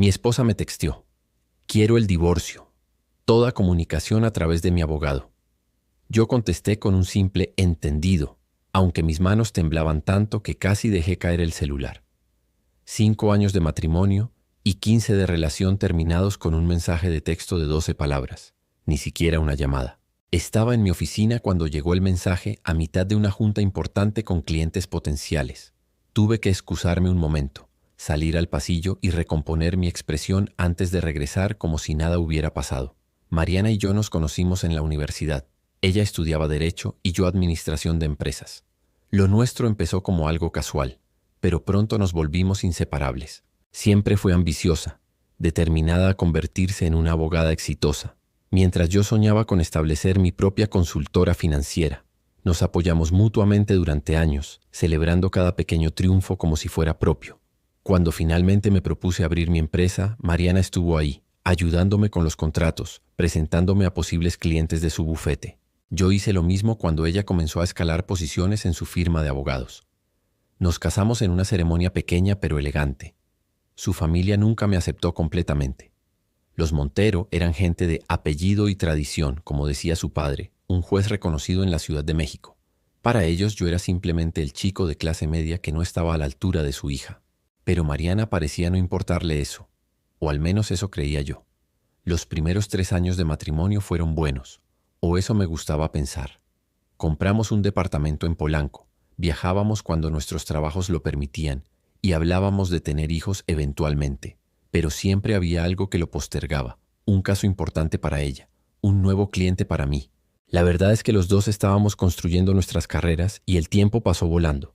Mi esposa me texteó: quiero el divorcio. Toda comunicación a través de mi abogado. Yo contesté con un simple entendido, aunque mis manos temblaban tanto que casi dejé caer el celular. 5 años de matrimonio y 15 de relación terminados con un mensaje de texto de 12 palabras, ni siquiera una llamada. Estaba en mi oficina cuando llegó el mensaje a mitad de una junta importante con clientes potenciales. Tuve que excusarme un momento, salir al pasillo y recomponer mi expresión antes de regresar como si nada hubiera pasado. Mariana y yo nos conocimos en la universidad. Ella estudiaba Derecho y yo Administración de Empresas. Lo nuestro empezó como algo casual, pero pronto nos volvimos inseparables. Siempre fue ambiciosa, determinada a convertirse en una abogada exitosa, mientras yo soñaba con establecer mi propia consultora financiera. Nos apoyamos mutuamente durante años, celebrando cada pequeño triunfo como si fuera propio. Cuando finalmente me propuse abrir mi empresa, Mariana estuvo ahí, ayudándome con los contratos, presentándome a posibles clientes de su bufete. Yo hice lo mismo cuando ella comenzó a escalar posiciones en su firma de abogados. Nos casamos en una ceremonia pequeña pero elegante. Su familia nunca me aceptó completamente. Los Montero eran gente de apellido y tradición, como decía su padre, un juez reconocido en la Ciudad de México. Para ellos yo era simplemente el chico de clase media que no estaba a la altura de su hija. Pero Mariana parecía no importarle eso, o al menos eso creía yo. Los primeros 3 años de matrimonio fueron buenos, o eso me gustaba pensar. Compramos un departamento en Polanco, viajábamos cuando nuestros trabajos lo permitían y hablábamos de tener hijos eventualmente, pero siempre había algo que lo postergaba, un caso importante para ella, un nuevo cliente para mí. La verdad es que los dos estábamos construyendo nuestras carreras y el tiempo pasó volando.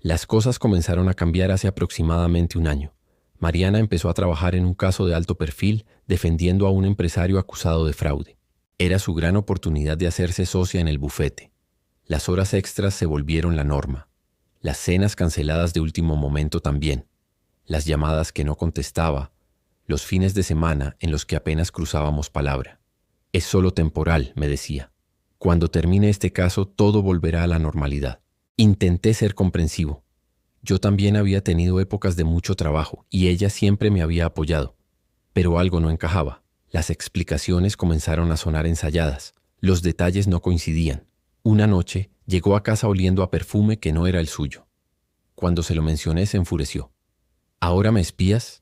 Las cosas comenzaron a cambiar hace aproximadamente 1 año. Mariana empezó a trabajar en un caso de alto perfil defendiendo a un empresario acusado de fraude. Era su gran oportunidad de hacerse socia en el bufete. Las horas extras se volvieron la norma. Las cenas canceladas de último momento también. Las llamadas que no contestaba. Los fines de semana en los que apenas cruzábamos palabra. Es solo temporal, me decía. Cuando termine este caso, todo volverá a la normalidad. Intenté ser comprensivo. Yo también había tenido épocas de mucho trabajo y ella siempre me había apoyado. Pero algo no encajaba. Las explicaciones comenzaron a sonar ensayadas. Los detalles no coincidían. Una noche llegó a casa oliendo a perfume que no era el suyo. Cuando se lo mencioné se enfureció. ¿Ahora me espías?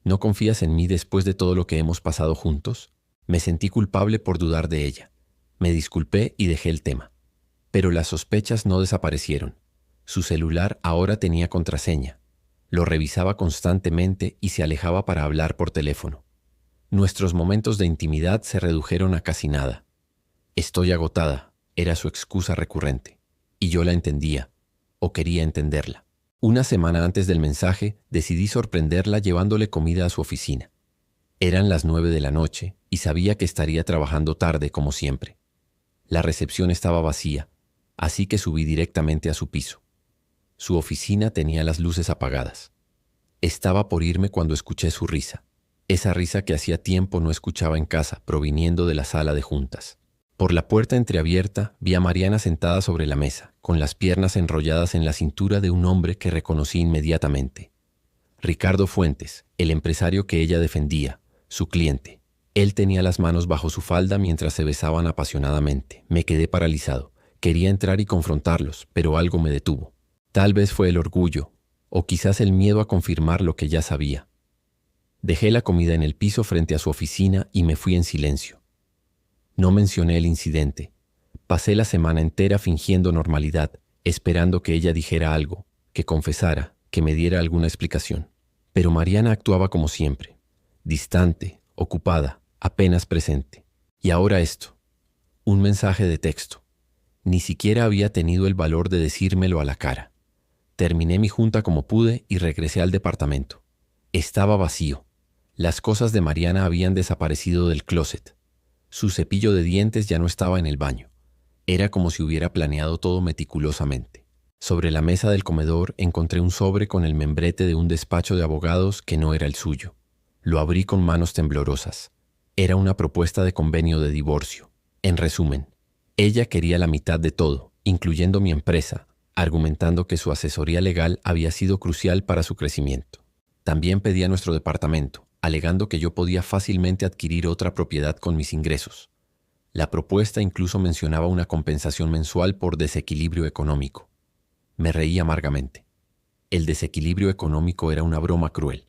¿No confías en mí después de todo lo que hemos pasado juntos? Me sentí culpable por dudar de ella. Me disculpé y dejé el tema. Pero las sospechas no desaparecieron. Su celular ahora tenía contraseña. Lo revisaba constantemente y se alejaba para hablar por teléfono. Nuestros momentos de intimidad se redujeron a casi nada. Estoy agotada, era su excusa recurrente. Y yo la entendía, o quería entenderla. Una semana antes del mensaje, decidí sorprenderla llevándole comida a su oficina. Eran las 9 de la noche y sabía que estaría trabajando tarde como siempre. La recepción estaba vacía, así que subí directamente a su piso. Su oficina tenía las luces apagadas. Estaba por irme cuando escuché su risa. Esa risa que hacía tiempo no escuchaba en casa, proviniendo de la sala de juntas. Por la puerta entreabierta vi a Mariana sentada sobre la mesa, con las piernas enrolladas en la cintura de un hombre que reconocí inmediatamente. Ricardo Fuentes, el empresario que ella defendía, su cliente. Él tenía las manos bajo su falda mientras se besaban apasionadamente. Me quedé paralizado. Quería entrar y confrontarlos, pero algo me detuvo. Tal vez fue el orgullo, o quizás el miedo a confirmar lo que ya sabía. Dejé la comida en el piso frente a su oficina y me fui en silencio. No mencioné el incidente. Pasé la semana entera fingiendo normalidad, esperando que ella dijera algo, que confesara, que me diera alguna explicación. Pero Mariana actuaba como siempre, distante, ocupada, apenas presente. Y ahora esto, un mensaje de texto. Ni siquiera había tenido el valor de decírmelo a la cara. Terminé mi junta como pude y regresé al departamento. Estaba vacío. Las cosas de Mariana habían desaparecido del closet. Su cepillo de dientes ya no estaba en el baño. Era como si hubiera planeado todo meticulosamente. Sobre la mesa del comedor encontré un sobre con el membrete de un despacho de abogados que no era el suyo. Lo abrí con manos temblorosas. Era una propuesta de convenio de divorcio. En resumen, ella quería la mitad de todo, incluyendo mi empresa, argumentando que su asesoría legal había sido crucial para su crecimiento. También pedía nuestro departamento, alegando que yo podía fácilmente adquirir otra propiedad con mis ingresos. La propuesta incluso mencionaba una compensación mensual por desequilibrio económico. Me reí amargamente. El desequilibrio económico era una broma cruel.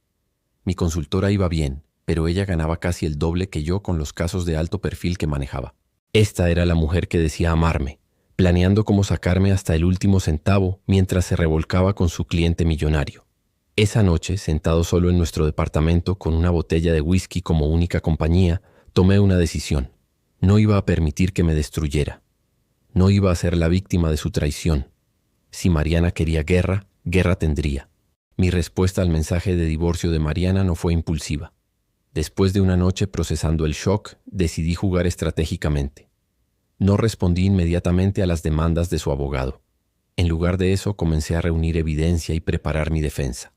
Mi consultora iba bien, pero ella ganaba casi el doble que yo con los casos de alto perfil que manejaba. Esta era la mujer que decía amarme, planeando cómo sacarme hasta el último centavo mientras se revolcaba con su cliente millonario. Esa noche, sentado solo en nuestro departamento con una botella de whisky como única compañía, tomé una decisión. No iba a permitir que me destruyera. No iba a ser la víctima de su traición. Si Mariana quería guerra, guerra tendría. Mi respuesta al mensaje de divorcio de Mariana no fue impulsiva. Después de una noche procesando el shock, decidí jugar estratégicamente. No respondí inmediatamente a las demandas de su abogado. En lugar de eso, comencé a reunir evidencia y preparar mi defensa.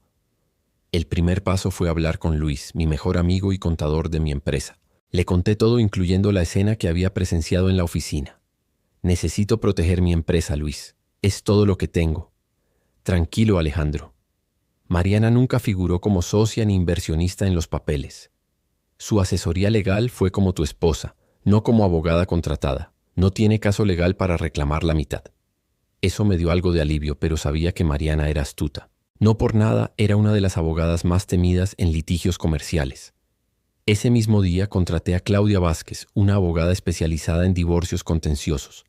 El primer paso fue hablar con Luis, mi mejor amigo y contador de mi empresa. Le conté todo, incluyendo la escena que había presenciado en la oficina. Necesito proteger mi empresa, Luis. Es todo lo que tengo. Tranquilo, Alejandro. Mariana nunca figuró como socia ni inversionista en los papeles. Su asesoría legal fue como tu esposa, no como abogada contratada. No tiene caso legal para reclamar la mitad. Eso me dio algo de alivio, pero sabía que Mariana era astuta. No por nada era una de las abogadas más temidas en litigios comerciales. Ese mismo día contraté a Claudia Vázquez, una abogada especializada en divorcios contenciosos.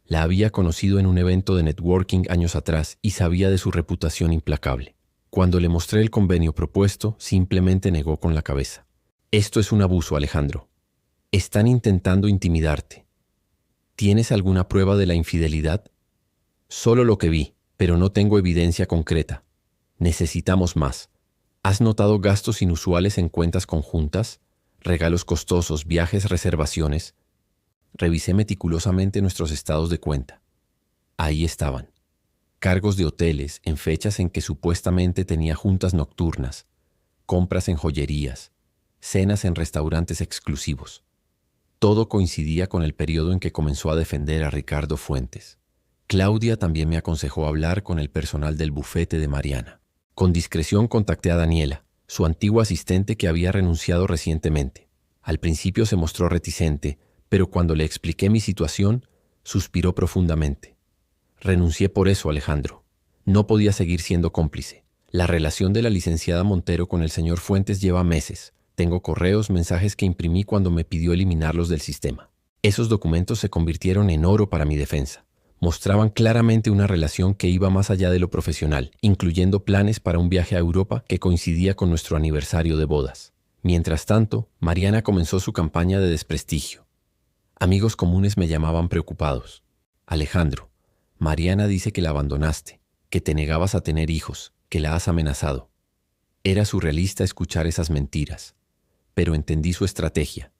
La había conocido en un evento de networking años atrás y sabía de su reputación implacable. Cuando le mostré el convenio propuesto, simplemente negó con la cabeza. Esto es un abuso, Alejandro. Están intentando intimidarte. ¿Tienes alguna prueba de la infidelidad? Solo lo que vi, pero no tengo evidencia concreta. Necesitamos más. ¿Has notado gastos inusuales en cuentas conjuntas? ¿Regalos costosos, viajes, reservaciones? Revisé meticulosamente nuestros estados de cuenta. Ahí estaban. Cargos de hoteles en fechas en que supuestamente tenía juntas nocturnas, compras en joyerías, cenas en restaurantes exclusivos. Todo coincidía con el periodo en que comenzó a defender a Ricardo Fuentes. Claudia también me aconsejó hablar con el personal del bufete de Mariana. Con discreción contacté a Daniela, su antigua asistente que había renunciado recientemente. Al principio se mostró reticente, pero cuando le expliqué mi situación, suspiró profundamente. Renuncié por eso, Alejandro. No podía seguir siendo cómplice. La relación de la licenciada Montero con el señor Fuentes lleva meses. Tengo correos, mensajes que imprimí cuando me pidió eliminarlos del sistema. Esos documentos se convirtieron en oro para mi defensa. Mostraban claramente una relación que iba más allá de lo profesional, incluyendo planes para un viaje a Europa que coincidía con nuestro aniversario de bodas. Mientras tanto, Mariana comenzó su campaña de desprestigio. Amigos comunes me llamaban preocupados. Alejandro, Mariana dice que la abandonaste, que te negabas a tener hijos, que la has amenazado. Era surrealista escuchar esas mentiras, pero entendí su estrategia.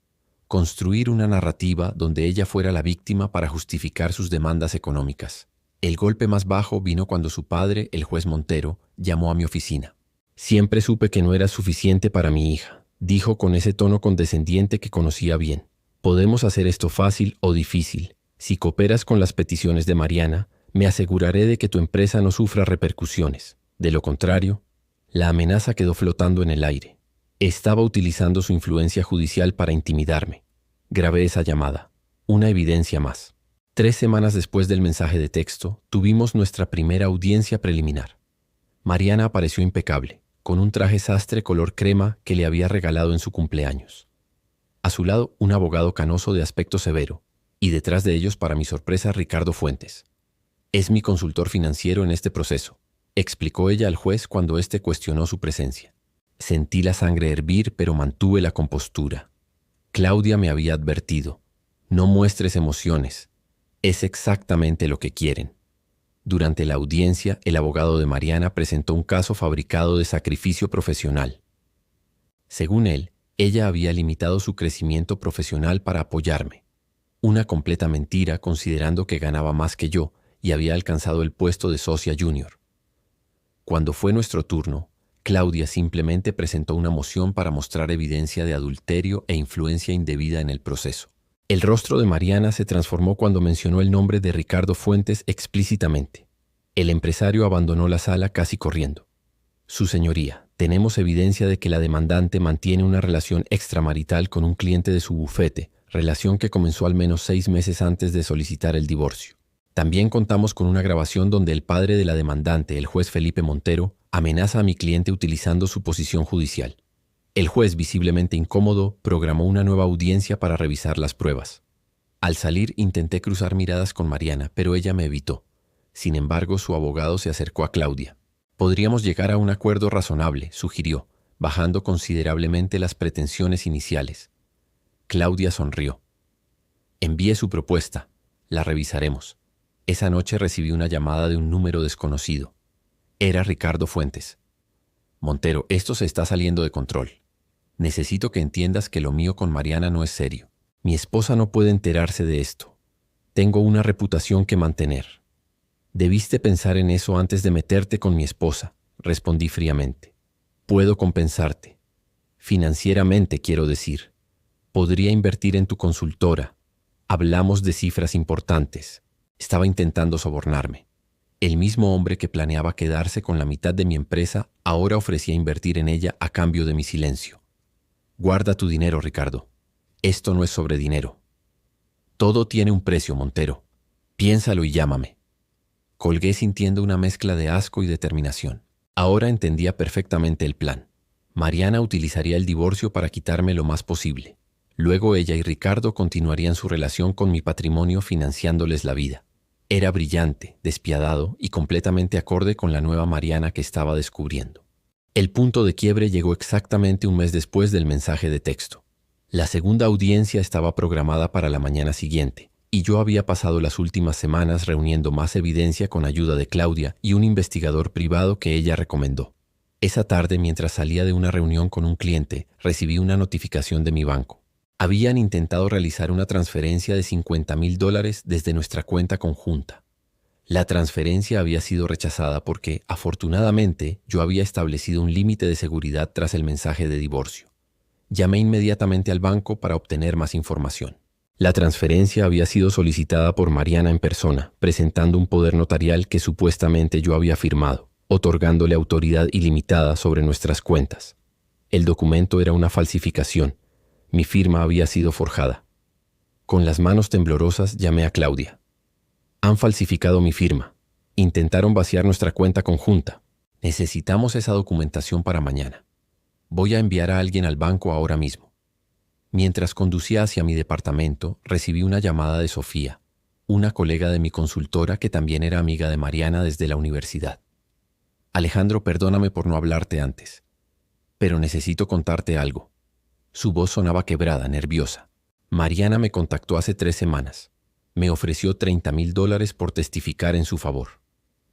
Construir una narrativa donde ella fuera la víctima para justificar sus demandas económicas. El golpe más bajo vino cuando su padre, el juez Montero, llamó a mi oficina. Siempre supe que no era suficiente para mi hija, dijo con ese tono condescendiente que conocía bien. Podemos hacer esto fácil o difícil. Si cooperas con las peticiones de Mariana, me aseguraré de que tu empresa no sufra repercusiones. De lo contrario, la amenaza quedó flotando en el aire. Estaba utilizando su influencia judicial para intimidarme. Grabé esa llamada. Una evidencia más. 3 semanas después del mensaje de texto, tuvimos nuestra primera audiencia preliminar. Mariana apareció impecable, con un traje sastre color crema que le había regalado en su cumpleaños. A su lado, un abogado canoso de aspecto severo, y detrás de ellos, para mi sorpresa, Ricardo Fuentes. Es mi consultor financiero en este proceso, explicó ella al juez cuando éste cuestionó su presencia. Sentí la sangre hervir, pero mantuve la compostura. Claudia me había advertido, no muestres emociones, es exactamente lo que quieren. Durante la audiencia, el abogado de Mariana presentó un caso fabricado de sacrificio profesional. Según él, ella había limitado su crecimiento profesional para apoyarme. Una completa mentira considerando que ganaba más que yo y había alcanzado el puesto de socia junior. Cuando fue nuestro turno, Claudia simplemente presentó una moción para mostrar evidencia de adulterio e influencia indebida en el proceso. El rostro de Mariana se transformó cuando mencionó el nombre de Ricardo Fuentes explícitamente. El empresario abandonó la sala casi corriendo. Su señoría, Tenemos evidencia de que la demandante mantiene una relación extramarital con un cliente de su bufete, relación que comenzó al menos 6 meses antes de solicitar el divorcio. También contamos con una grabación donde el padre de la demandante, el juez Felipe Montero, amenaza a mi cliente utilizando su posición judicial. El juez, visiblemente incómodo, programó una nueva audiencia para revisar las pruebas. Al salir intenté cruzar miradas con Mariana, pero ella me evitó. Sin embargo, su abogado se acercó a Claudia. Podríamos llegar a un acuerdo razonable, sugirió, bajando considerablemente las pretensiones iniciales. Claudia sonrió. Envíe su propuesta. La revisaremos. Esa noche recibí una llamada de un número desconocido. Era Ricardo Fuentes. Montero, esto se está saliendo de control. Necesito que entiendas que lo mío con Mariana no es serio. Mi esposa no puede enterarse de esto. Tengo una reputación que mantener. Debiste pensar en eso antes de meterte con mi esposa, respondí fríamente. Puedo compensarte. Financieramente, quiero decir. Podría invertir en tu consultora. Hablamos de cifras importantes. Estaba intentando sobornarme. El mismo hombre que planeaba quedarse con la mitad de mi empresa ahora ofrecía invertir en ella a cambio de mi silencio. Guarda tu dinero, Ricardo. Esto no es sobre dinero. Todo tiene un precio, Montero. Piénsalo y llámame. Colgué sintiendo una mezcla de asco y determinación. Ahora entendía perfectamente el plan. Mariana utilizaría el divorcio para quitarme lo más posible. Luego ella y Ricardo continuarían su relación con mi patrimonio financiándoles la vida. Era brillante, despiadado y completamente acorde con la nueva Mariana que estaba descubriendo. El punto de quiebre llegó exactamente un mes después del mensaje de texto. La segunda audiencia estaba programada para la mañana siguiente, y yo había pasado las últimas semanas reuniendo más evidencia con ayuda de Claudia y un investigador privado que ella recomendó. Esa tarde, mientras salía de una reunión con un cliente, recibí una notificación de mi banco. Habían intentado realizar una transferencia de $50,000 desde nuestra cuenta conjunta. La transferencia había sido rechazada porque, afortunadamente, yo había establecido un límite de seguridad tras el mensaje de divorcio. Llamé inmediatamente al banco para obtener más información. La transferencia había sido solicitada por Mariana en persona, presentando un poder notarial que supuestamente yo había firmado, otorgándole autoridad ilimitada sobre nuestras cuentas. El documento era una falsificación. Mi firma había sido forjada. Con las manos temblorosas llamé a Claudia. Han falsificado mi firma. Intentaron vaciar nuestra cuenta conjunta. Necesitamos esa documentación para mañana. Voy a enviar a alguien al banco ahora mismo. Mientras conducía hacia mi departamento, recibí una llamada de Sofía, una colega de mi consultora que también era amiga de Mariana desde la universidad. Alejandro, perdóname por no hablarte antes, pero necesito contarte algo. Su voz sonaba quebrada, nerviosa. Mariana me contactó hace 3 semanas. Me ofreció $30,000 por testificar en su favor.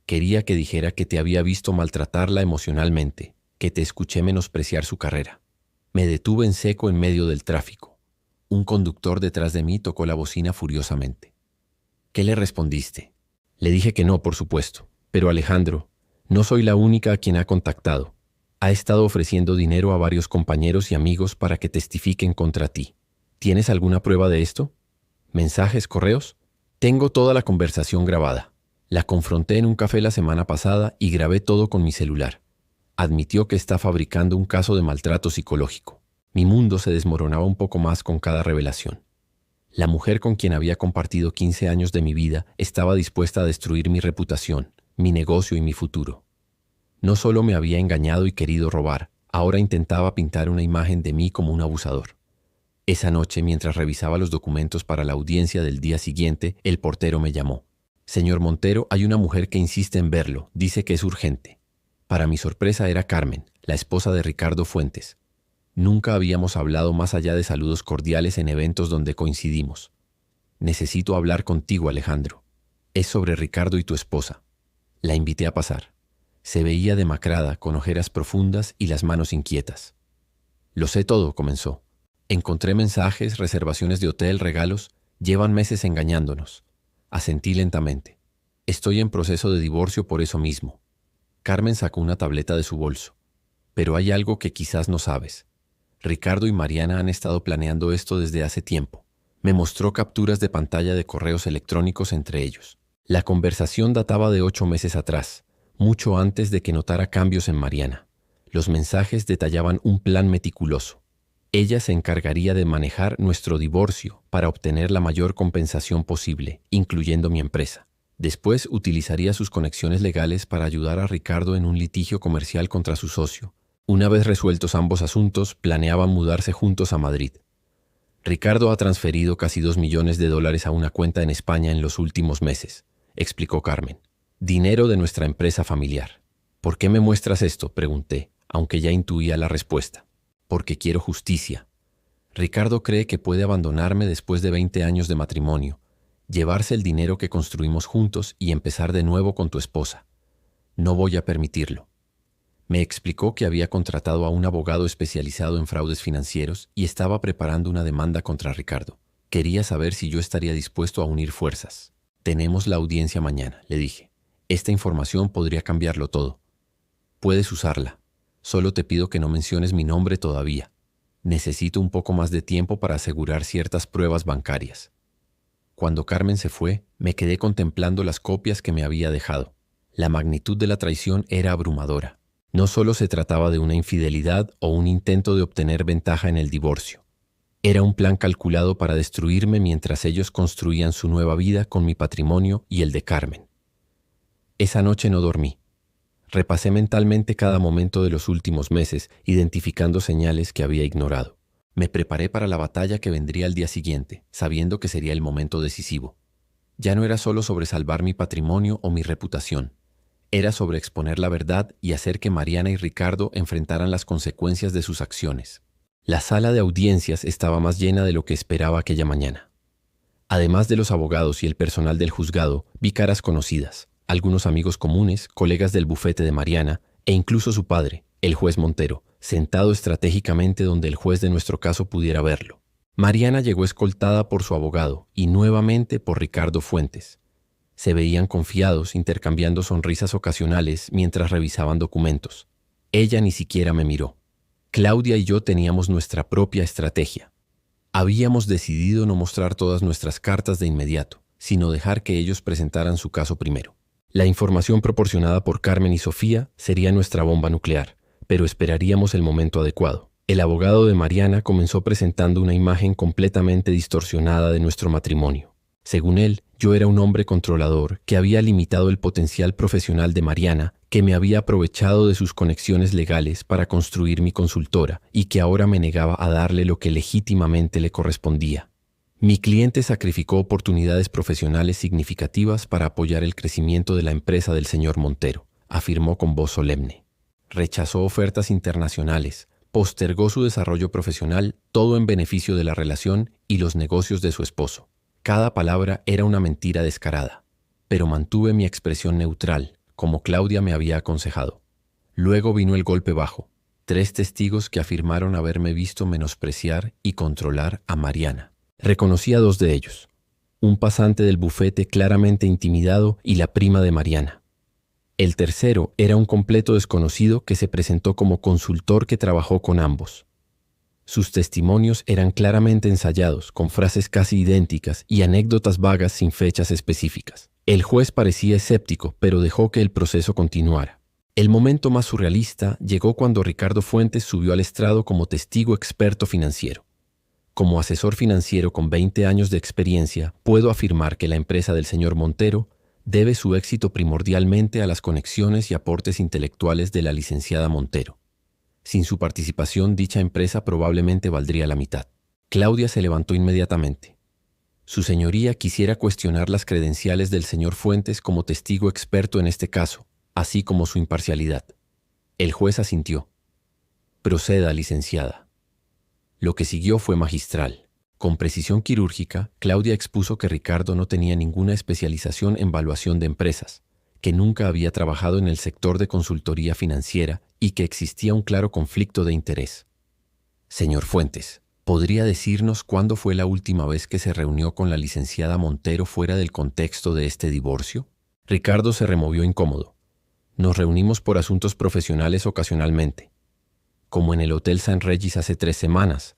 Quería que dijera que te había visto maltratarla emocionalmente, que te escuché menospreciar su carrera. Me detuve en seco en medio del tráfico. Un conductor detrás de mí tocó la bocina furiosamente. ¿Qué le respondiste? Le dije que no, por supuesto. Pero Alejandro, no soy la única a quien ha contactado. Ha estado ofreciendo dinero a varios compañeros y amigos para que testifiquen contra ti. ¿Tienes alguna prueba de esto? ¿Mensajes, correos? Tengo toda la conversación grabada. La confronté en un café la semana pasada y grabé todo con mi celular. Admitió que está fabricando un caso de maltrato psicológico. Mi mundo se desmoronaba un poco más con cada revelación. La mujer con quien había compartido 15 años de mi vida estaba dispuesta a destruir mi reputación, mi negocio y mi futuro. No solo me había engañado y querido robar, ahora intentaba pintar una imagen de mí como un abusador. Esa noche, mientras revisaba los documentos para la audiencia del día siguiente, el portero me llamó. Señor Montero, hay una mujer que insiste en verlo, dice que es urgente. Para mi sorpresa era Carmen, la esposa de Ricardo Fuentes. Nunca habíamos hablado más allá de saludos cordiales en eventos donde coincidimos. Necesito hablar contigo, Alejandro. Es sobre Ricardo y tu esposa. La invité a pasar. Se veía demacrada, con ojeras profundas y las manos inquietas. Lo sé todo, comenzó. Encontré mensajes, reservaciones de hotel, regalos. Llevan meses engañándonos. Asentí lentamente. Estoy en proceso de divorcio por eso mismo. Carmen sacó una tableta de su bolso. Pero hay algo que quizás no sabes. Ricardo y Mariana han estado planeando esto desde hace tiempo. Me mostró capturas de pantalla de correos electrónicos entre ellos. La conversación databa de 8 meses atrás, mucho antes de que notara cambios en Mariana. Los mensajes detallaban un plan meticuloso. Ella se encargaría de manejar nuestro divorcio para obtener la mayor compensación posible, incluyendo mi empresa. Después utilizaría sus conexiones legales para ayudar a Ricardo en un litigio comercial contra su socio. Una vez resueltos ambos asuntos, planeaban mudarse juntos a Madrid. Ricardo ha transferido casi $2 millones a una cuenta en España en los últimos meses, explicó Carmen. Dinero de nuestra empresa familiar. ¿Por qué me muestras esto?, pregunté, aunque ya intuía la respuesta. Porque quiero justicia. Ricardo cree que puede abandonarme después de 20 años de matrimonio, llevarse el dinero que construimos juntos y empezar de nuevo con tu esposa. No voy a permitirlo. Me explicó que había contratado a un abogado especializado en fraudes financieros y estaba preparando una demanda contra Ricardo. Quería saber si yo estaría dispuesto a unir fuerzas. Tenemos la audiencia mañana, le dije. Esta información podría cambiarlo todo. Puedes usarla. Solo te pido que no menciones mi nombre todavía. Necesito un poco más de tiempo para asegurar ciertas pruebas bancarias. Cuando Carmen se fue, me quedé contemplando las copias que me había dejado. La magnitud de la traición era abrumadora. No solo se trataba de una infidelidad o un intento de obtener ventaja en el divorcio. Era un plan calculado para destruirme mientras ellos construían su nueva vida con mi patrimonio y el de Carmen. Esa noche no dormí. Repasé mentalmente cada momento de los últimos meses, identificando señales que había ignorado. Me preparé para la batalla que vendría al día siguiente, sabiendo que sería el momento decisivo. Ya no era solo sobre salvar mi patrimonio o mi reputación. Era sobre exponer la verdad y hacer que Mariana y Ricardo enfrentaran las consecuencias de sus acciones. La sala de audiencias estaba más llena de lo que esperaba aquella mañana. Además de los abogados y el personal del juzgado, vi caras conocidas, algunos amigos comunes, colegas del bufete de Mariana e incluso su padre, el juez Montero, sentado estratégicamente donde el juez de nuestro caso pudiera verlo. Mariana llegó escoltada por su abogado y nuevamente por Ricardo Fuentes. Se veían confiados, intercambiando sonrisas ocasionales mientras revisaban documentos. Ella ni siquiera me miró. Claudia y yo teníamos nuestra propia estrategia. Habíamos decidido no mostrar todas nuestras cartas de inmediato, sino dejar que ellos presentaran su caso primero. La información proporcionada por Carmen y Sofía sería nuestra bomba nuclear, pero esperaríamos el momento adecuado. El abogado de Mariana comenzó presentando una imagen completamente distorsionada de nuestro matrimonio. Según él, yo era un hombre controlador que había limitado el potencial profesional de Mariana, que me había aprovechado de sus conexiones legales para construir mi consultora y que ahora me negaba a darle lo que legítimamente le correspondía. Mi cliente sacrificó oportunidades profesionales significativas para apoyar el crecimiento de la empresa del señor Montero, afirmó con voz solemne. Rechazó ofertas internacionales, postergó su desarrollo profesional, todo en beneficio de la relación y los negocios de su esposo. Cada palabra era una mentira descarada, pero mantuve mi expresión neutral, como Claudia me había aconsejado. Luego vino el golpe bajo, 3 testigos que afirmaron haberme visto menospreciar y controlar a Mariana. Reconocí a 2 de ellos, un pasante del bufete claramente intimidado y la prima de Mariana. El tercero era un completo desconocido que se presentó como consultor que trabajó con ambos. Sus testimonios eran claramente ensayados, con frases casi idénticas y anécdotas vagas sin fechas específicas. El juez parecía escéptico, pero dejó que el proceso continuara. El momento más surrealista llegó cuando Ricardo Fuentes subió al estrado como testigo experto financiero. Como asesor financiero con 20 años de experiencia, puedo afirmar que la empresa del señor Montero debe su éxito primordialmente a las conexiones y aportes intelectuales de la licenciada Montero. Sin su participación, dicha empresa probablemente valdría la mitad. Claudia se levantó inmediatamente. Su señoría quisiera cuestionar las credenciales del señor Fuentes como testigo experto en este caso, así como su imparcialidad. El juez asintió. Proceda, licenciada. Lo que siguió fue magistral. Con precisión quirúrgica, Claudia expuso que Ricardo no tenía ninguna especialización en valuación de empresas, que nunca había trabajado en el sector de consultoría financiera y que existía un claro conflicto de interés. Señor Fuentes, ¿podría decirnos cuándo fue la última vez que se reunió con la licenciada Montero fuera del contexto de este divorcio? Ricardo se removió incómodo. Nos reunimos por asuntos profesionales ocasionalmente, como en el Hotel San Regis hace 3 semanas,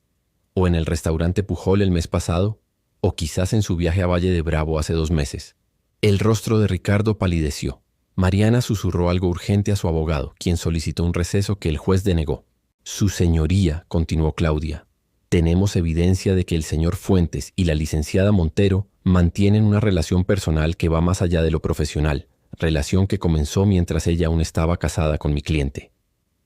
o en el restaurante Pujol el mes pasado, o quizás en su viaje a Valle de Bravo hace 2 meses. El rostro de Ricardo palideció. Mariana susurró algo urgente a su abogado, quien solicitó un receso que el juez denegó. Su señoría, continuó Claudia, tenemos evidencia de que el señor Fuentes y la licenciada Montero mantienen una relación personal que va más allá de lo profesional, relación que comenzó mientras ella aún estaba casada con mi cliente.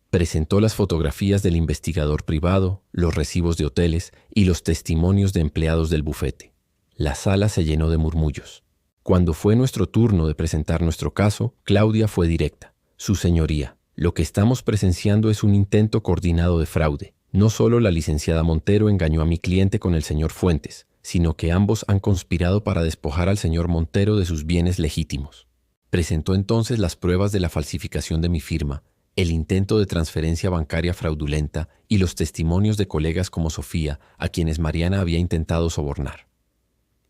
Presentó las fotografías del investigador privado, los recibos de hoteles y los testimonios de empleados del bufete. La sala se llenó de murmullos. Cuando fue nuestro turno de presentar nuestro caso, Claudia fue directa. Su señoría, lo que estamos presenciando es un intento coordinado de fraude. No solo la licenciada Montero engañó a mi cliente con el señor Fuentes, sino que ambos han conspirado para despojar al señor Montero de sus bienes legítimos. Presentó entonces las pruebas de la falsificación de mi firma, el intento de transferencia bancaria fraudulenta y los testimonios de colegas como Sofía, a quienes Mariana había intentado sobornar.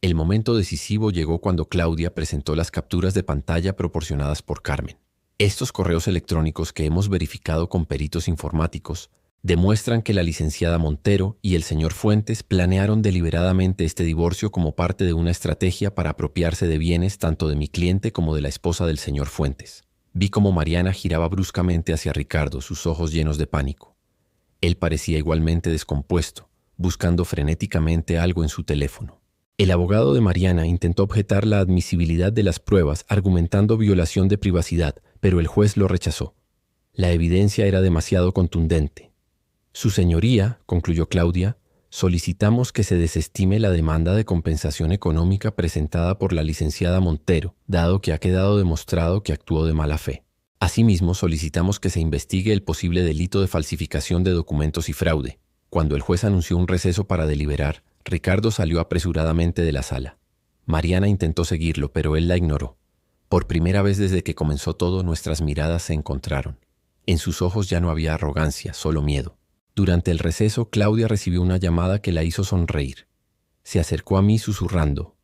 El momento decisivo llegó cuando Claudia presentó las capturas de pantalla proporcionadas por Carmen. Estos correos electrónicos que hemos verificado con peritos informáticos demuestran que la licenciada Montero y el señor Fuentes planearon deliberadamente este divorcio como parte de una estrategia para apropiarse de bienes tanto de mi cliente como de la esposa del señor Fuentes. Vi cómo Mariana giraba bruscamente hacia Ricardo, sus ojos llenos de pánico. Él parecía igualmente descompuesto, buscando frenéticamente algo en su teléfono. El abogado de Mariana intentó objetar la admisibilidad de las pruebas argumentando violación de privacidad, pero el juez lo rechazó. La evidencia era demasiado contundente. Su señoría, concluyó Claudia, solicitamos que se desestime la demanda de compensación económica presentada por la licenciada Montero, dado que ha quedado demostrado que actuó de mala fe. Asimismo, solicitamos que se investigue el posible delito de falsificación de documentos y fraude. Cuando el juez anunció un receso para deliberar, Ricardo salió apresuradamente de la sala. Mariana intentó seguirlo, pero él la ignoró. Por primera vez desde que comenzó todo, nuestras miradas se encontraron. En sus ojos ya no había arrogancia, solo miedo. Durante el receso, Claudia recibió una llamada que la hizo sonreír. Se acercó a mí susurrando.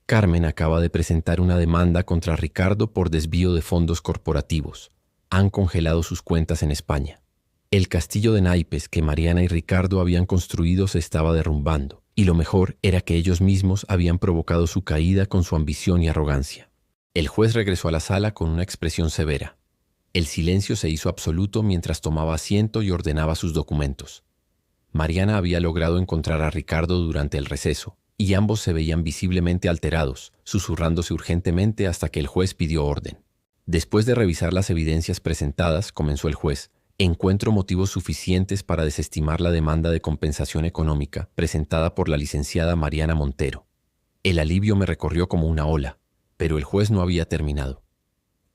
Carmen acaba de presentar una demanda contra Ricardo por desvío de fondos corporativos. Han congelado sus cuentas en España. El castillo de naipes que Mariana y Ricardo habían construido se estaba derrumbando, y lo mejor era que ellos mismos habían provocado su caída con su ambición y arrogancia. El juez regresó a la sala con una expresión severa. El silencio se hizo absoluto mientras tomaba asiento y ordenaba sus documentos. Mariana había logrado encontrar a Ricardo durante el receso, y ambos se veían visiblemente alterados, susurrándose urgentemente hasta que el juez pidió orden. Después de revisar las evidencias presentadas, comenzó el juez, encuentro motivos suficientes para desestimar la demanda de compensación económica presentada por la licenciada Mariana Montero. El alivio me recorrió como una ola, pero el juez no había terminado.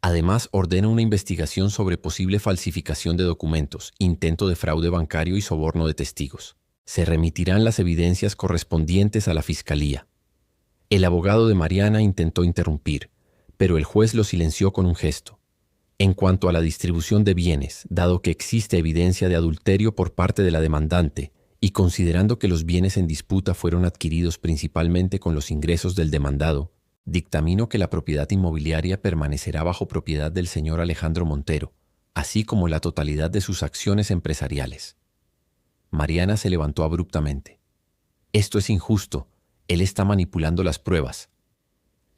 Además, ordena una investigación sobre posible falsificación de documentos, intento de fraude bancario y soborno de testigos. Se remitirán las evidencias correspondientes a la Fiscalía. El abogado de Mariana intentó interrumpir, pero el juez lo silenció con un gesto. En cuanto a la distribución de bienes, dado que existe evidencia de adulterio por parte de la demandante, y considerando que los bienes en disputa fueron adquiridos principalmente con los ingresos del demandado, dictamino que la propiedad inmobiliaria permanecerá bajo propiedad del señor Alejandro Montero, así como la totalidad de sus acciones empresariales. Mariana se levantó abruptamente. Esto es injusto. Él está manipulando las pruebas.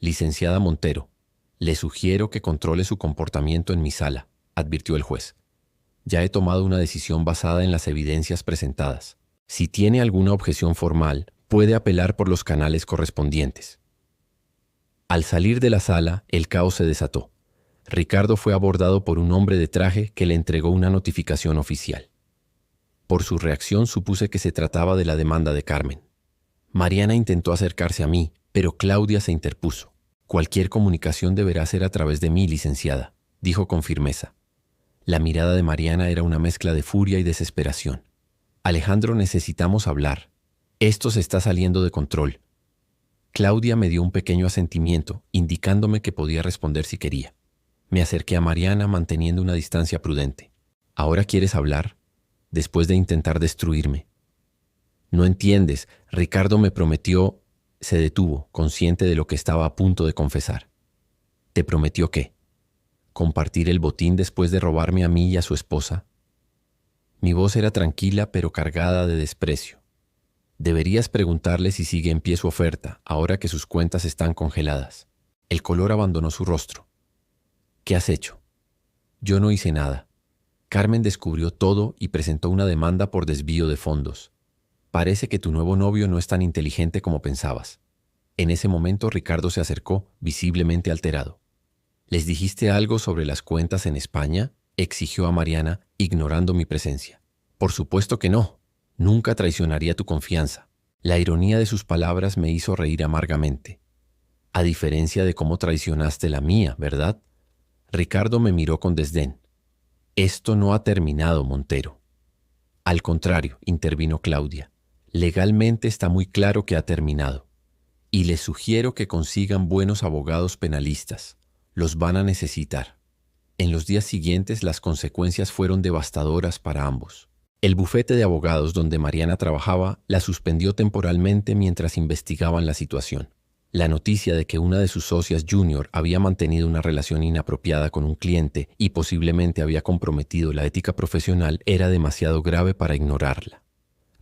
Licenciada Montero, le sugiero que controle su comportamiento en mi sala, advirtió el juez. Ya he tomado una decisión basada en las evidencias presentadas. Si tiene alguna objeción formal, puede apelar por los canales correspondientes. Al salir de la sala, el caos se desató. Ricardo fue abordado por un hombre de traje que le entregó una notificación oficial. Por su reacción supuse que se trataba de la demanda de Carmen. Mariana intentó acercarse a mí, pero Claudia se interpuso. Cualquier comunicación deberá ser a través de mí, licenciada, dijo con firmeza. La mirada de Mariana era una mezcla de furia y desesperación. Alejandro, necesitamos hablar. Esto se está saliendo de control. Claudia me dio un pequeño asentimiento, indicándome que podía responder si quería. Me acerqué a Mariana manteniendo una distancia prudente. ¿Ahora quieres hablar? Después de intentar destruirme. No entiendes, Ricardo me prometió... Se detuvo, consciente de lo que estaba a punto de confesar. ¿Te prometió qué? ¿Compartir el botín después de robarme a mí y a su esposa? Mi voz era tranquila pero cargada de desprecio. Deberías preguntarle si sigue en pie su oferta, ahora que sus cuentas están congeladas. El color abandonó su rostro. ¿Qué has hecho? Yo no hice nada. Carmen descubrió todo y presentó una demanda por desvío de fondos. Parece que tu nuevo novio no es tan inteligente como pensabas. En ese momento Ricardo se acercó, visiblemente alterado. ¿Les dijiste algo sobre las cuentas en España?, exigió a Mariana, ignorando mi presencia. Por supuesto que no. Nunca traicionaría tu confianza. La ironía de sus palabras me hizo reír amargamente. A diferencia de cómo traicionaste la mía, ¿verdad? Ricardo me miró con desdén. Esto no ha terminado, Montero. Al contrario, intervino Claudia. Legalmente está muy claro que ha terminado. Y les sugiero que consigan buenos abogados penalistas. Los van a necesitar. En los días siguientes las consecuencias fueron devastadoras para ambos. El bufete de abogados donde Mariana trabajaba la suspendió temporalmente mientras investigaban la situación. La noticia de que una de sus socias junior había mantenido una relación inapropiada con un cliente y posiblemente había comprometido la ética profesional era demasiado grave para ignorarla.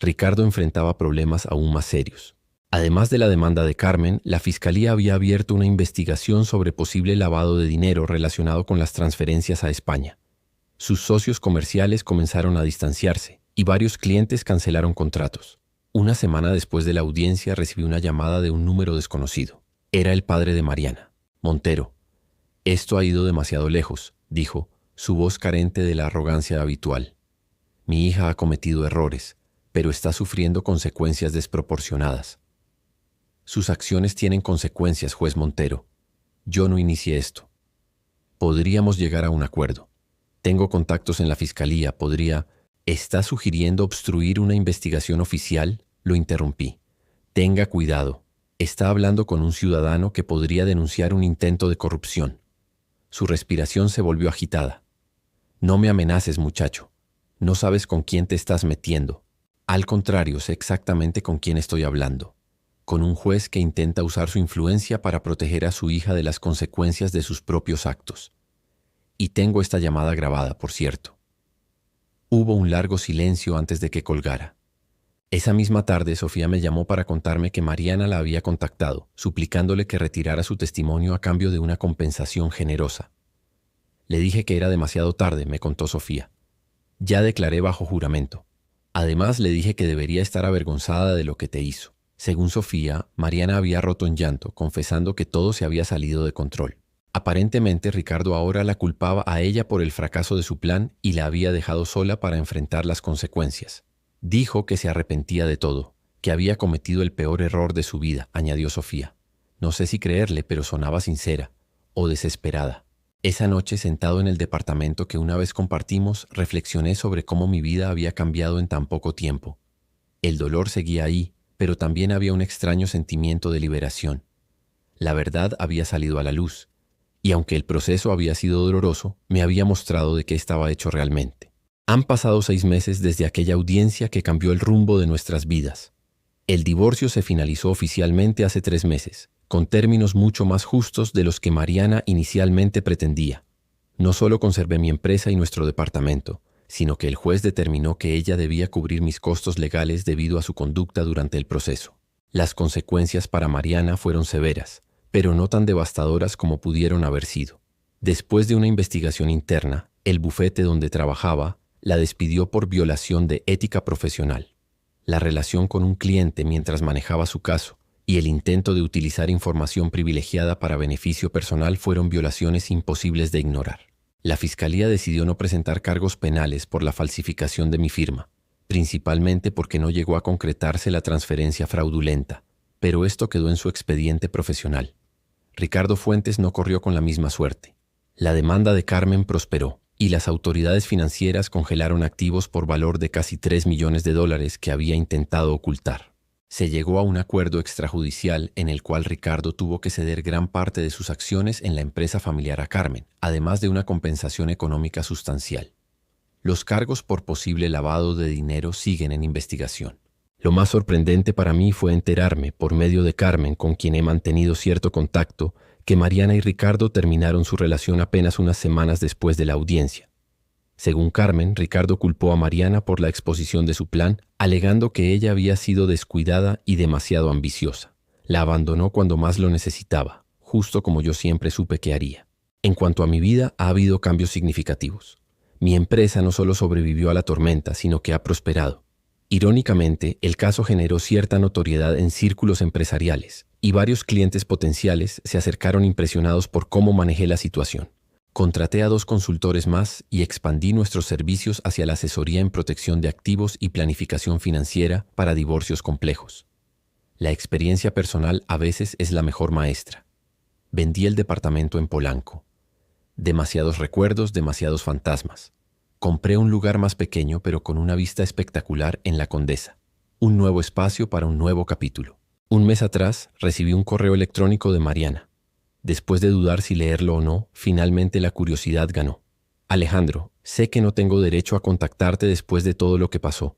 Ricardo enfrentaba problemas aún más serios. Además de la demanda de Carmen, la Fiscalía había abierto una investigación sobre posible lavado de dinero relacionado con las transferencias a España. Sus socios comerciales comenzaron a distanciarse y varios clientes cancelaron contratos. Una semana después de la audiencia recibí una llamada de un número desconocido. Era el padre de Mariana. Montero. Esto ha ido demasiado lejos, dijo, su voz carente de la arrogancia habitual. Mi hija ha cometido errores, pero está sufriendo consecuencias desproporcionadas. Sus acciones tienen consecuencias, juez Montero. Yo no inicié esto. Podríamos llegar a un acuerdo. Tengo contactos en la fiscalía, podría... ¿Está sugiriendo obstruir una investigación oficial? Lo interrumpí. Tenga cuidado. Está hablando con un ciudadano que podría denunciar un intento de corrupción. Su respiración se volvió agitada. No me amenaces, muchacho. No sabes con quién te estás metiendo. Al contrario, sé exactamente con quién estoy hablando. Con un juez que intenta usar su influencia para proteger a su hija de las consecuencias de sus propios actos. Y tengo esta llamada grabada, por cierto. Hubo un largo silencio antes de que colgara. Esa misma tarde, Sofía me llamó para contarme que Mariana la había contactado, suplicándole que retirara su testimonio a cambio de una compensación generosa. Le dije que era demasiado tarde, me contó Sofía. Ya declaré bajo juramento. Además, le dije que debería estar avergonzada de lo que te hizo. Según Sofía, Mariana había roto en llanto, confesando que todo se había salido de control. Aparentemente, Ricardo ahora la culpaba a ella por el fracaso de su plan y la había dejado sola para enfrentar las consecuencias. Dijo que se arrepentía de todo, que había cometido el peor error de su vida, añadió Sofía. No sé si creerle, pero sonaba sincera o desesperada. Esa noche, sentado en el departamento que una vez compartimos, reflexioné sobre cómo mi vida había cambiado en tan poco tiempo. El dolor seguía ahí, pero también había un extraño sentimiento de liberación. La verdad había salido a la luz, y aunque el proceso había sido doloroso, me había mostrado de qué estaba hecho realmente. Han pasado 6 meses desde aquella audiencia que cambió el rumbo de nuestras vidas. El divorcio se finalizó oficialmente hace 3 meses, con términos mucho más justos de los que Mariana inicialmente pretendía. No solo conservé mi empresa y nuestro departamento, sino que el juez determinó que ella debía cubrir mis costos legales debido a su conducta durante el proceso. Las consecuencias para Mariana fueron severas, pero no tan devastadoras como pudieron haber sido. Después de una investigación interna, el bufete donde trabajaba la despidió por violación de ética profesional. La relación con un cliente mientras manejaba su caso y el intento de utilizar información privilegiada para beneficio personal fueron violaciones imposibles de ignorar. La Fiscalía decidió no presentar cargos penales por la falsificación de mi firma, principalmente porque no llegó a concretarse la transferencia fraudulenta, pero esto quedó en su expediente profesional. Ricardo Fuentes no corrió con la misma suerte. La demanda de Carmen prosperó y las autoridades financieras congelaron activos por valor de casi $3 millones que había intentado ocultar. Se llegó a un acuerdo extrajudicial en el cual Ricardo tuvo que ceder gran parte de sus acciones en la empresa familiar a Carmen, además de una compensación económica sustancial. Los cargos por posible lavado de dinero siguen en investigación. Lo más sorprendente para mí fue enterarme, por medio de Carmen, con quien he mantenido cierto contacto, que Mariana y Ricardo terminaron su relación apenas unas semanas después de la audiencia. Según Carmen, Ricardo culpó a Mariana por la exposición de su plan, alegando que ella había sido descuidada y demasiado ambiciosa. La abandonó cuando más lo necesitaba, justo como yo siempre supe que haría. En cuanto a mi vida, ha habido cambios significativos. Mi empresa no solo sobrevivió a la tormenta, sino que ha prosperado. Irónicamente, el caso generó cierta notoriedad en círculos empresariales, y varios clientes potenciales se acercaron impresionados por cómo manejé la situación. Contraté a 2 consultores más y expandí nuestros servicios hacia la asesoría en protección de activos y planificación financiera para divorcios complejos. La experiencia personal a veces es la mejor maestra. Vendí el departamento en Polanco. Demasiados recuerdos, demasiados fantasmas. Compré un lugar más pequeño pero con una vista espectacular en La Condesa. Un nuevo espacio para un nuevo capítulo. Un mes atrás recibí un correo electrónico de Mariana. Después de dudar si leerlo o no, finalmente la curiosidad ganó. Alejandro, sé que no tengo derecho a contactarte después de todo lo que pasó,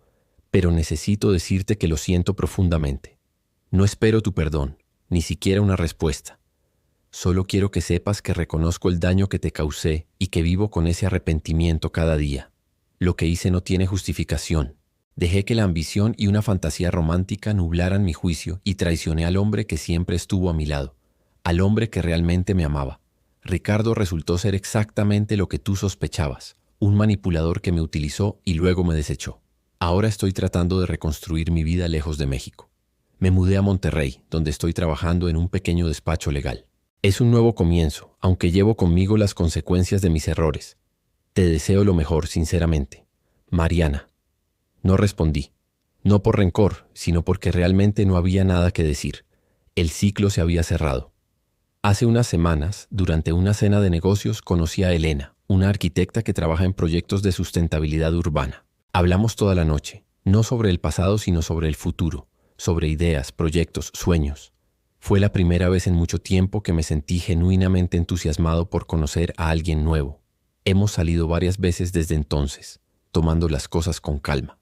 pero necesito decirte que lo siento profundamente. No espero tu perdón, ni siquiera una respuesta. Solo quiero que sepas que reconozco el daño que te causé y que vivo con ese arrepentimiento cada día. Lo que hice no tiene justificación. Dejé que la ambición y una fantasía romántica nublaran mi juicio y traicioné al hombre que siempre estuvo a mi lado, al hombre que realmente me amaba. Ricardo resultó ser exactamente lo que tú sospechabas, un manipulador que me utilizó y luego me desechó. Ahora estoy tratando de reconstruir mi vida lejos de México. Me mudé a Monterrey, donde estoy trabajando en un pequeño despacho legal. Es un nuevo comienzo, aunque llevo conmigo las consecuencias de mis errores. Te deseo lo mejor, sinceramente. Mariana. No respondí. No por rencor, sino porque realmente no había nada que decir. El ciclo se había cerrado. Hace unas semanas, durante una cena de negocios, conocí a Elena, una arquitecta que trabaja en proyectos de sustentabilidad urbana. Hablamos toda la noche, no sobre el pasado, sino sobre el futuro, sobre ideas, proyectos, sueños. Fue la primera vez en mucho tiempo que me sentí genuinamente entusiasmado por conocer a alguien nuevo. Hemos salido varias veces desde entonces, tomando las cosas con calma.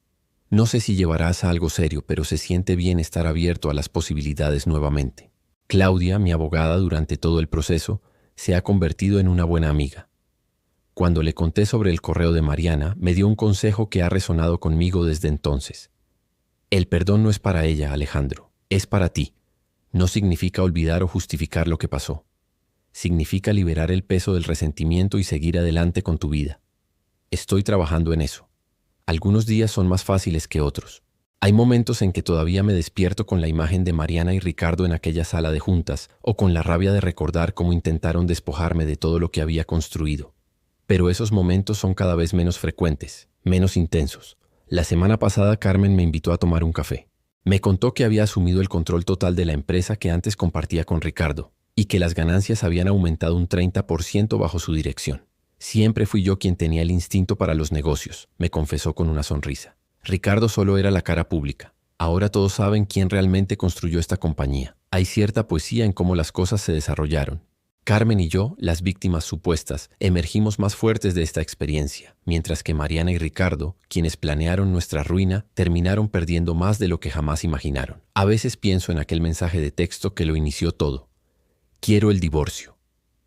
No sé si llevarás a algo serio, pero se siente bien estar abierto a las posibilidades nuevamente. Claudia, mi abogada durante todo el proceso, se ha convertido en una buena amiga. Cuando le conté sobre el correo de Mariana, me dio un consejo que ha resonado conmigo desde entonces. El perdón no es para ella, Alejandro, es para ti. No significa olvidar o justificar lo que pasó. Significa liberar el peso del resentimiento y seguir adelante con tu vida. Estoy trabajando en eso. Algunos días son más fáciles que otros. Hay momentos en que todavía me despierto con la imagen de Mariana y Ricardo en aquella sala de juntas o con la rabia de recordar cómo intentaron despojarme de todo lo que había construido. Pero esos momentos son cada vez menos frecuentes, menos intensos. La semana pasada Carmen me invitó a tomar un café. Me contó que había asumido el control total de la empresa que antes compartía con Ricardo y que las ganancias habían aumentado un 30% bajo su dirección. Siempre fui yo quien tenía el instinto para los negocios, me confesó con una sonrisa. Ricardo solo era la cara pública. Ahora todos saben quién realmente construyó esta compañía. Hay cierta poesía en cómo las cosas se desarrollaron. Carmen y yo, las víctimas supuestas, emergimos más fuertes de esta experiencia, mientras que Mariana y Ricardo, quienes planearon nuestra ruina, terminaron perdiendo más de lo que jamás imaginaron. A veces pienso en aquel mensaje de texto que lo inició todo. Quiero el divorcio.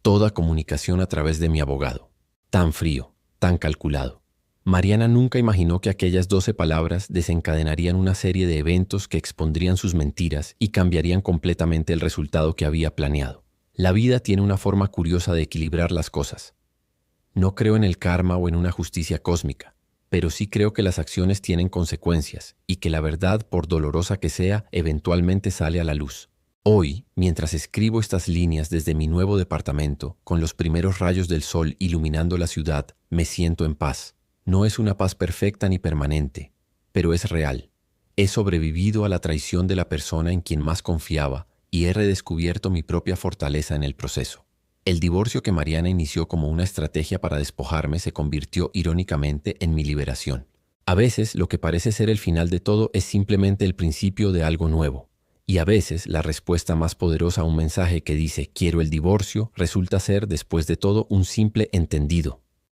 Toda comunicación a través de mi abogado. Tan frío, tan calculado. Mariana nunca imaginó que aquellas 12 palabras desencadenarían una serie de eventos que expondrían sus mentiras y cambiarían completamente el resultado que había planeado. La vida tiene una forma curiosa de equilibrar las cosas. No creo en el karma o en una justicia cósmica, pero sí creo que las acciones tienen consecuencias y que la verdad, por dolorosa que sea, eventualmente sale a la luz. Hoy, mientras escribo estas líneas desde mi nuevo departamento, con los primeros rayos del sol iluminando la ciudad, me siento en paz. No es una paz perfecta ni permanente, pero es real. He sobrevivido a la traición de la persona en quien más confiaba y he redescubierto mi propia fortaleza en el proceso. El divorcio que Mariana inició como una estrategia para despojarme se convirtió irónicamente en mi liberación. A veces lo que parece ser el final de todo es simplemente el principio de algo nuevo. Y a veces la respuesta más poderosa a un mensaje que dice quiero el divorcio resulta ser después de todo un simple entendido.